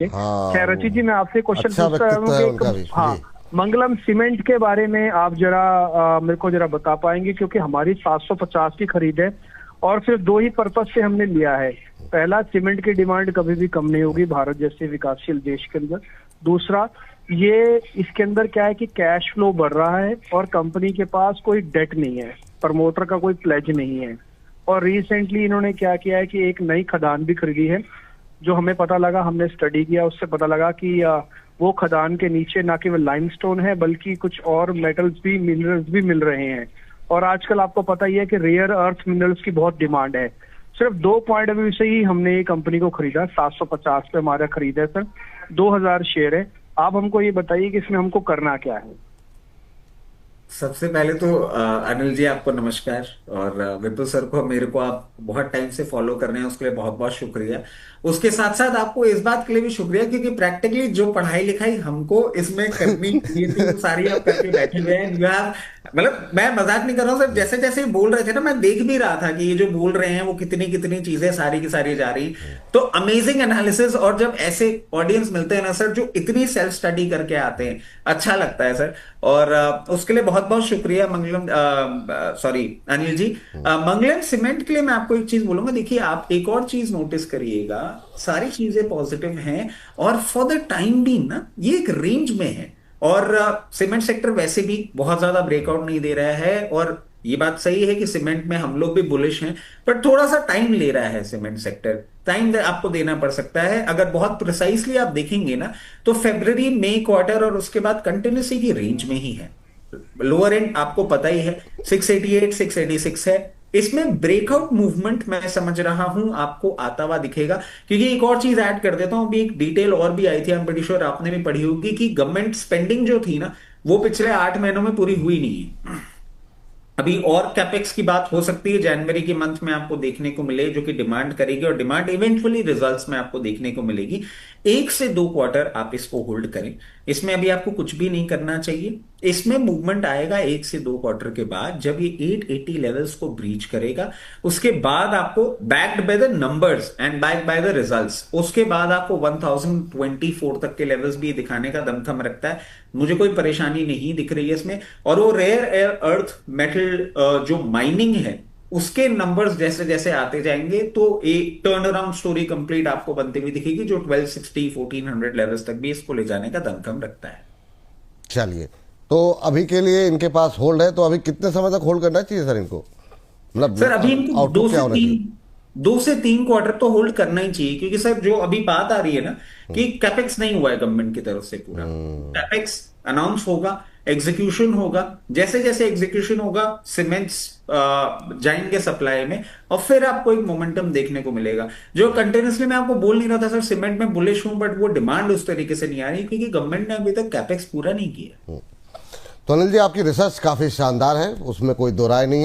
खैर रची जी, हाँ, मैं आपसे क्वेश्चन अच्छा पूछता व्यक्तित्व है उनका हूँ भी कि हाँ, जी। मंगलम सीमेंट के बारे में आप जरा मेरे को जरा बता पाएंगे, क्योंकि हमारी 750 की खरीद है और सिर्फ दो ही पर्पज से हमने लिया है। पहला, सीमेंट की डिमांड कभी भी कम नहीं होगी भारत जैसे विकासशील देश के अंदर। दूसरा, ये इसके अंदर क्या है कि कैश फ्लो बढ़ रहा है और कंपनी के पास कोई डेट नहीं है, प्रमोटर का कोई प्लेज नहीं है। और रिसेंटली इन्होंने क्या किया है कि एक नई खदान भी खरीदी है, जो हमें पता लगा, हमने स्टडी किया, उससे पता लगा कि वो खदान के नीचे ना केवल लाइमस्टोन है बल्कि कुछ और मेटल्स भी, मिनरल्स भी मिल रहे हैं। और आजकल आपको पता ही है कि रेयर अर्थ मिनरल्स की बहुत डिमांड है। सिर्फ 2 पॉइंट ऑफ व्यू से ही हमने ये कंपनी को खरीदा। 750 पे हमारा खरीदा है सर, 2000 शेयर है। आप हमको ये बताइए कि इसमें हमको करना क्या है। सबसे पहले तो अनिल जी आपको नमस्कार। और विपुल सर को, मेरे को आप बहुत टाइम से फॉलो कर रहे हैं, उसके लिए बहुत बहुत शुक्रिया। उसके साथ साथ आपको इस बात के लिए भी शुक्रिया क्योंकि प्रैक्टिकली जो पढ़ाई लिखाई हमको इसमें करनी चाहिए थी वो सारी आप करके बैठे हुए हैं। यू हैव, मतलब मैं मजाक नहीं कर रहा हूँ सर, जैसे जैसे बोल रहे थे ना मैं देख भी रहा था कि ये जो बोल रहे हैं वो कितनी कितनी चीजें सारी की सारी जा रही। तो अमेजिंग एनालिसिस, और जब ऐसे ऑडियंस मिलते हैं ना सर जो इतनी सेल्फ स्टडी करके आते हैं, अच्छा लगता है सर। और उसके लिए बहुत बहुत शुक्रिया मंगलम, सॉरी अनिल जी। मंगलम सीमेंट के लिए मैं आपको एक चीज बोलूंगा, देखिए आप एक और चीज नोटिस करिएगा, सारी चीजें पॉजिटिव हैं और फॉर द टाइम बीइंग ना ये एक रेंज में है। और सीमेंट सेक्टर वैसे भी बहुत ज्यादा ब्रेकआउट नहीं दे रहा है, और ये बात सही है कि सीमेंट में हम लोग भी बुलिश हैं, पर थोड़ा सा टाइम ले रहा है सीमेंट सेक्टर। टाइम आपको देना पड़ सकता है। अगर बहुत प्रिसाइसली आप देखेंगे ना तो फरवरी मई क्वार्टर और उसके बाद कंटिन्यूसली की रेंज में ही है। लोअर एंड आपको पता ही है 688 686 है। इसमें ब्रेकआउट मूवमेंट मैं समझ रहा हूं आपको आता हुआ दिखेगा, क्योंकि एक और चीज ऐड कर देता हूं, अभी एक डिटेल और भी आई थी, आई एम प्रीटी श्योर आपने भी पढ़ी होगी, कि गवर्नमेंट स्पेंडिंग जो थी ना वो पिछले 8 महीनों में पूरी हुई नहीं है। अभी और कैपेक्स की बात हो सकती है जनवरी के मंथ में आपको देखने को मिले, जो कि डिमांड करेगी, और डिमांड इवेंचुअली रिजल्ट्स में आपको देखने को मिलेगी। 1 से 2 क्वार्टर आप इसको होल्ड करें, इसमें अभी आपको कुछ भी नहीं करना चाहिए। इसमें मूवमेंट आएगा 1 से 2 क्वार्टर के बाद, जब ये 880 लेवल्स को ब्रीच करेगा। उसके बाद आपको backed by the numbers and backed by the results, उसके बाद आपको 1024 तक के लेवल्स भी दिखाने का दमखम रखता है। मुझे कोई परेशानी नहीं दिख रही है इसमें। और वो रेयर एयर अर्थ मेटल जो माइनिंग है उसके नंबर्स जैसे जैसे आते जाएंगे तो एक टर्न अराउंड स्टोरी कंप्लीट आपको बनती हुई दिखेगी, जो 1260 1400 लेवल्स तक भी इसको ले जाने का दमखम रखता है। चलिए, तो अभी के लिए इनके पास होल्ड है, तो अभी कितने समय तक होल्ड करना चाहिए सर इनको? सर अभी मतलब इनको आउटलुक क्या होना चाहिए? 2 से 3 क्वार्टर तो होल्ड करना ही चाहिए, क्योंकि सर जो अभी बात आ रही है ना कि कैपेक्स नहीं हुआ है गवर्नमेंट की तरफ से पूरा। कैपेक्स अनाउंस होगा, एग्जीक्यूशन होगा, जैसे जैसे एग्जीक्यूशन होगा सीमेंट्स जाएंगे सप्लाई में, और फिर आपको एक मोमेंटम देखने को मिलेगा। जो कंटिन्यूसली मैं आपको बोल नहीं रहा था सर, सीमेंट में बुलिश हूं, बट वो डिमांड उस तरीके से नहीं आ रही क्योंकि गवर्नमेंट ने अभी तक कैपेक्स पूरा नहीं किया। तो अनिल जी, आपकी रिसर्च काफ़ी शानदार है, उसमें कोई दो राय नहीं है।